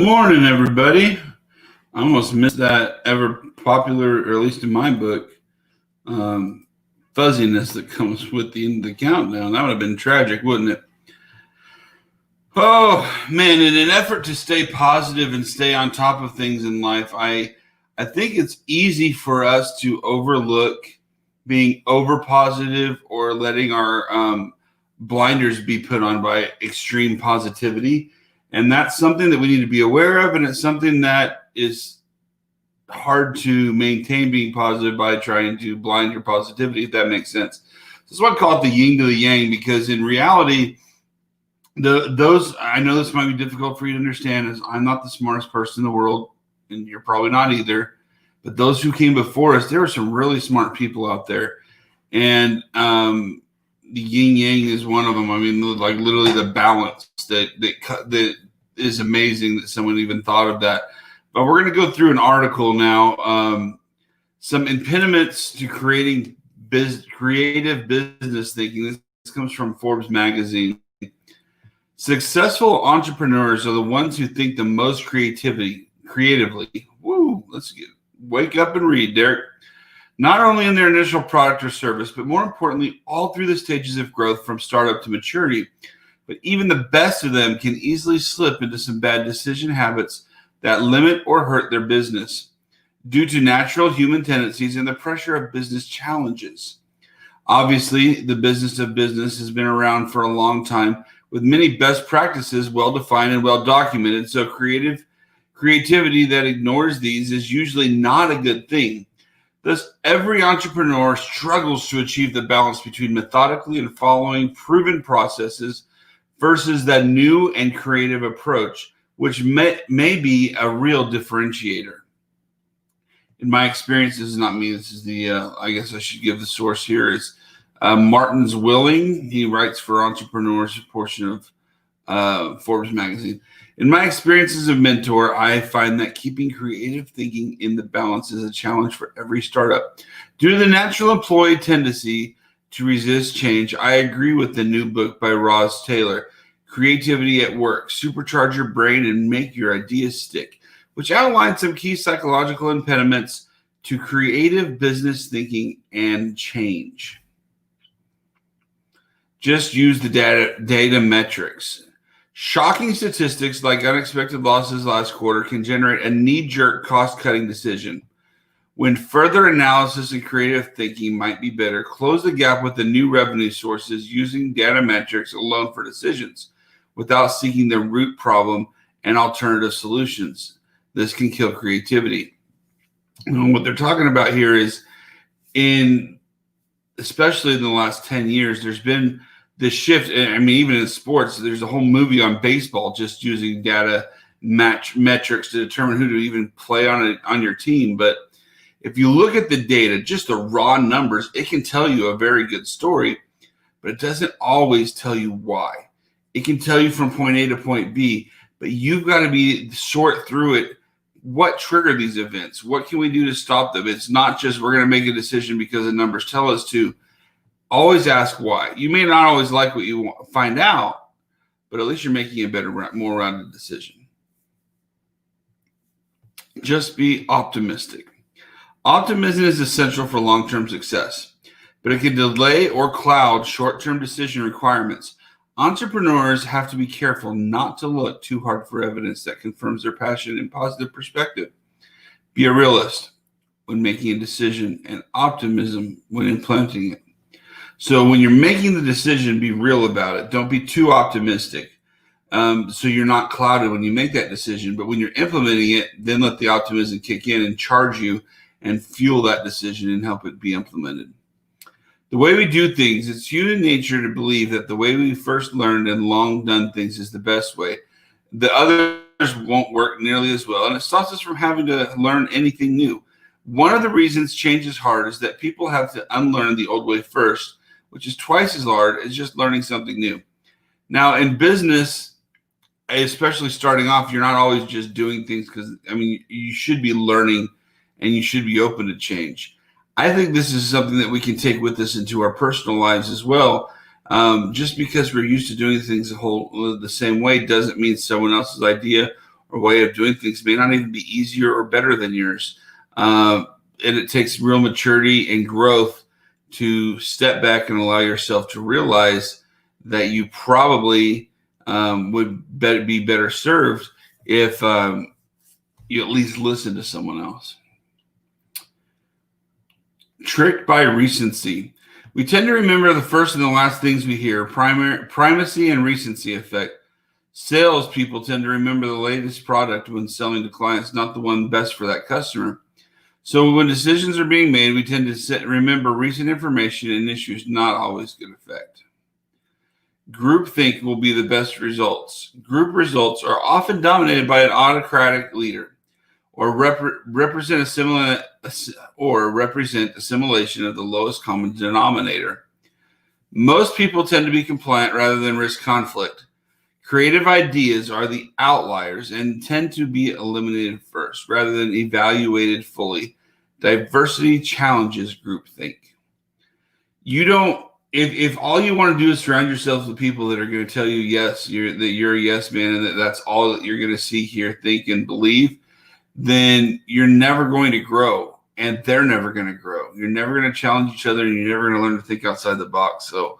morning, everybody. I almost missed that ever popular, or at least in my book, um, fuzziness that comes with the end of the countdown. That would have been tragic, wouldn't it? Oh man! In an effort to stay positive and stay on top of things in life, I think it's easy for us to overlook being over positive or letting our blinders be put on by extreme positivity. And that's something that we need to be aware of. And it's something that is hard to maintain being positive by trying to blind your positivity, if that makes sense. This is why I call it the yin to the yang, because in reality, those I know this might be difficult for you to understand, as I'm not the smartest person in the world, and you're probably not either. But those who came before us, there were some really smart people out there. And the yin yang is one of them. I mean, like literally the balance that is amazing that someone even thought of that. But we're going to go through an article now. Some impediments to creating creative business thinking. This comes from Forbes magazine. Successful entrepreneurs are the ones who think the most creatively. Woo! Wake up and read, Derek. Not only in their initial product or service, but more importantly, all through the stages of growth from startup to maturity. But even the best of them can easily slip into some bad decision habits that limit or hurt their business due to natural human tendencies and the pressure of business challenges. Obviously, the business of business has been around for a long time with many best practices well-defined and well-documented. So creativity that ignores these is usually not a good thing. Thus, every entrepreneur struggles to achieve the balance between methodically and following proven processes versus that new and creative approach, which may be a real differentiator. In my experience, this is not me. This is I guess I should give the source here, is Martin's Willing. He writes for Entrepreneurs, a portion of Forbes magazine. In my experience as a mentor, I find that keeping creative thinking in the balance is a challenge for every startup. Due to the natural employee tendency to resist change, I agree with the new book by Roz Taylor, Creativity at Work, Supercharge Your Brain and Make Your Ideas Stick, which outlines some key psychological impediments to creative business thinking and change. Just use the data metrics. Shocking statistics like unexpected losses last quarter can generate a knee-jerk cost-cutting decision. When further analysis and creative thinking might be better, close the gap with the new revenue sources using data metrics alone for decisions without seeking the root problem and alternative solutions. This can kill creativity. And what they're talking about here is, especially in the last 10 years, there's been this shift. I mean, even in sports, there's a whole movie on baseball just using data metrics to determine who to even play on your team. But if you look at the data, just the raw numbers, it can tell you a very good story, but it doesn't always tell you why. It can tell you from point A to point B, but you've got to sort through it. What triggered these events? What can we do to stop them? It's not just we're going to make a decision because the numbers tell us to. Always ask why. You may not always like what you find out, but at least you're making a better, more rounded decision. Just be optimistic. Optimism is essential for long-term success, but it can delay or cloud short-term decision requirements. Entrepreneurs have to be careful not to look too hard for evidence that confirms their passion and positive perspective. Be a realist when making a decision and optimism when implementing it. So when you're making the decision, be real about it. Don't be too optimistic. So you're not clouded when you make that decision. But when you're implementing it, then let the optimism kick in and charge you and fuel that decision and help it be implemented. The way we do things, it's human nature to believe that the way we first learned and long done things is the best way. The others won't work nearly as well, and it stops us from having to learn anything new. One of the reasons change is hard is that people have to unlearn the old way first, which is twice as hard as just learning something new. Now, in business, especially starting off, you're not always just doing things because, you should be learning and you should be open to change. I think this is something that we can take with us into our personal lives as well. Just because we're used to doing things the same way doesn't mean someone else's idea or way of doing things may not even be easier or better than yours. And it takes real maturity and growth to step back and allow yourself to realize that you probably would be better served if you at least listen to someone else. Tricked by recency. We tend to remember the first and the last things we hear. Primacy and recency effect. Salespeople tend to remember the latest product when selling to clients, not the one best for that customer. So when decisions are being made, we tend to remember recent information and issues, not always good effect. Groupthink will be the best results. Group results are often dominated by an autocratic leader, or represent assimilation of the lowest common denominator. Most people tend to be compliant rather than risk conflict. Creative ideas are the outliers and tend to be eliminated first rather than evaluated fully. Diversity challenges groupthink. If all you want to do is surround yourself with people that are going to tell you yes, that you're a yes man, and that's all that you're going to see, hear, think, and believe, then you're never going to grow, and they're never going to grow. You're never going to challenge each other, and you're never going to learn to think outside the box. So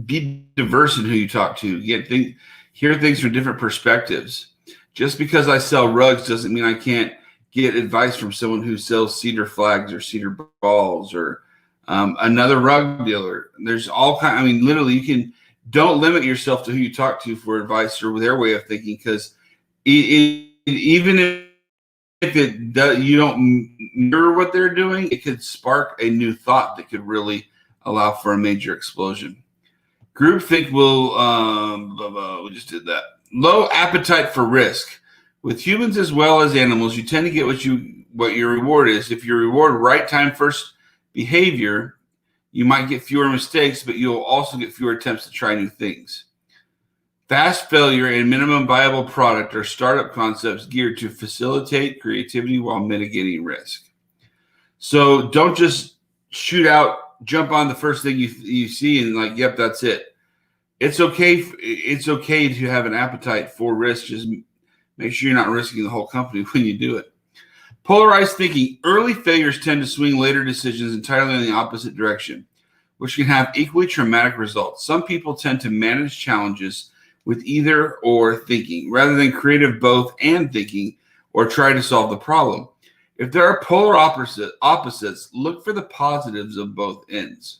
be diverse in who you talk to. Hear things from different perspectives. Just because I sell rugs doesn't mean I can't get advice from someone who sells cedar flags or cedar balls or another rug dealer. There's all kinds. I mean, literally, don't limit yourself to who you talk to for advice or their way of thinking, because even if you don't mirror what they're doing, it could spark a new thought that could really allow for a major explosion. Groupthink will, we just did that. Low appetite for risk. With humans as well as animals, you tend to get what your reward is. If you reward right time first behavior, you might get fewer mistakes, but you'll also get fewer attempts to try new things. Fast failure and minimum viable product are startup concepts geared to facilitate creativity while mitigating risk. So don't just jump on the first thing you see and yep, that's it. It's okay to have an appetite for risk. Just make sure you're not risking the whole company when you do it. Polarized thinking. Early failures tend to swing later decisions entirely in the opposite direction, which can have equally traumatic results. Some people tend to manage challenges with either or thinking, rather than creative both and thinking, or try to solve the problem. If there are polar opposites, look for the positives of both ends.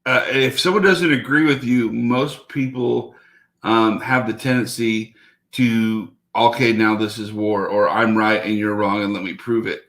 If someone doesn't agree with you, most people have the tendency to, okay, now this is war, or I'm right and you're wrong and let me prove it.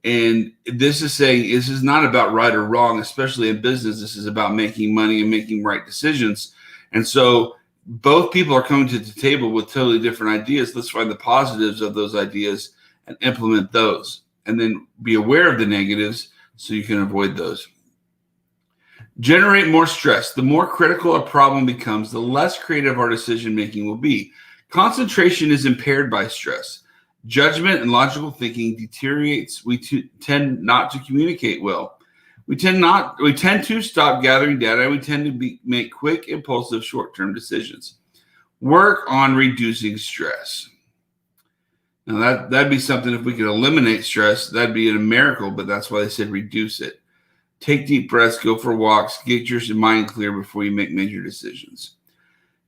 And this is not about right or wrong, especially in business. This is about making money and making right decisions. And so both people are coming to the table with totally different ideas. Let's find the positives of those ideas and implement those, and then be aware of the negatives so you can avoid those. Generate more stress. The more critical a problem becomes, the less creative our decision-making will be. Concentration is impaired by stress. Judgment and logical thinking deteriorates. We tend not to communicate well. We tend to stop gathering data. We tend to make quick, impulsive, short-term decisions. Work on reducing stress. Now that'd be something, if we could eliminate stress, that'd be a miracle, but that's why they said reduce it. Take deep breaths, go for walks, get your mind clear before you make major decisions.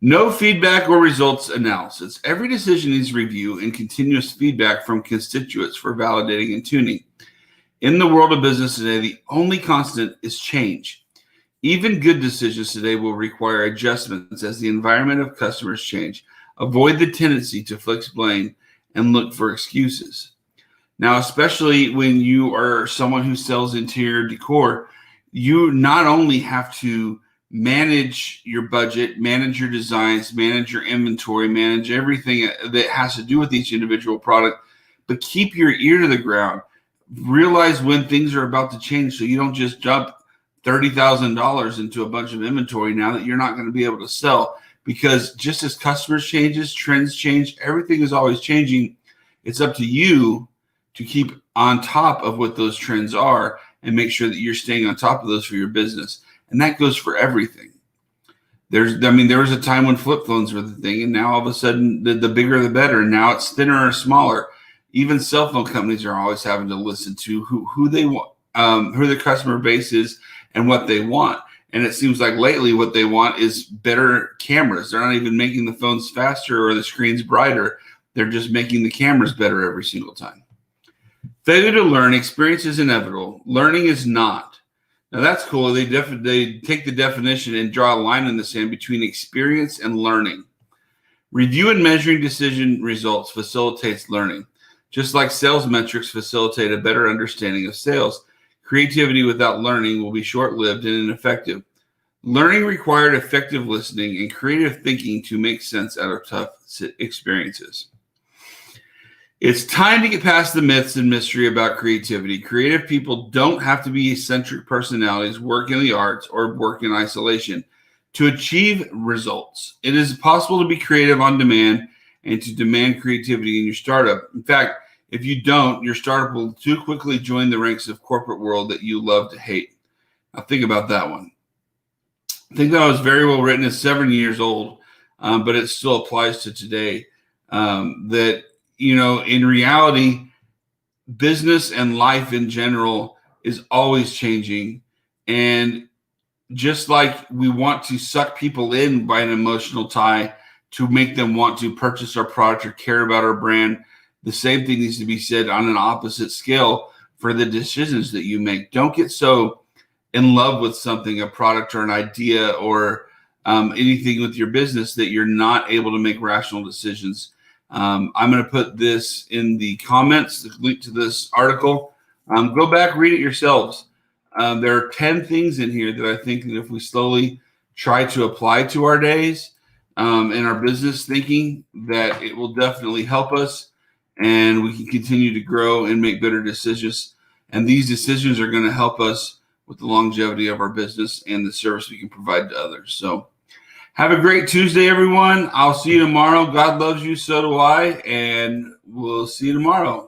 No feedback or results analysis. Every decision needs review and continuous feedback from constituents for validating and tuning. In the world of business today, the only constant is change. Even good decisions today will require adjustments as the environment of customers change. Avoid the tendency to flex blame and look for excuses. Now, especially when you are someone who sells interior decor, you not only have to manage your budget, manage your designs, manage your inventory, manage everything that has to do with each individual product, but keep your ear to the ground. Realize when things are about to change so you don't just dump $30,000 into a bunch of inventory now that you're not going to be able to sell. Because just as customers changes, trends change, everything is always changing. It's up to you to keep on top of what those trends are and make sure that you're staying on top of those for your business. And that goes for everything. There was a time when flip phones were the thing, and now all of a sudden the bigger the better. And now it's thinner or smaller. Even cell phone companies are always having to listen to who they want, who their customer base is, and what they want. And it seems like lately what they want is better cameras. They're not even making the phones faster or the screens brighter. They're just making the cameras better every single time. Failure to learn, experience is inevitable. Learning is not. Now that's cool. They take the definition and draw a line in the sand between experience and learning. Review and measuring decision results facilitates learning. Just like sales metrics facilitate a better understanding of sales, creativity without learning will be short-lived and ineffective. Learning required effective listening and creative thinking to make sense out of tough experiences. It's time to get past the myths and mystery about creativity. Creative people don't have to be eccentric personalities, work in the arts, or work in isolation to achieve results. It is possible to be creative on demand and to demand creativity in your startup. In fact, if you don't, your startup will too quickly join the ranks of corporate world that you love to hate. Now think about that one. I think that was very well written. It's 7 years old, but it still applies to today. In reality, business and life in general is always changing. And just like we want to suck people in by an emotional tie to make them want to purchase our product or care about our brand, the same thing needs to be said on an opposite scale for the decisions that you make. Don't get so in love with something, a product or an idea or anything with your business that you're not able to make rational decisions. I'm going to put this in the comments, the link to this article. Go back, read it yourselves. There are 10 things in here that I think that if we slowly try to apply to our days in our business thinking, that it will definitely help us and we can continue to grow and make better decisions. And these decisions are going to help us with the longevity of our business and the service we can provide to others. So have a great Tuesday, everyone. I'll see you tomorrow. God loves you. So do I. And we'll see you tomorrow.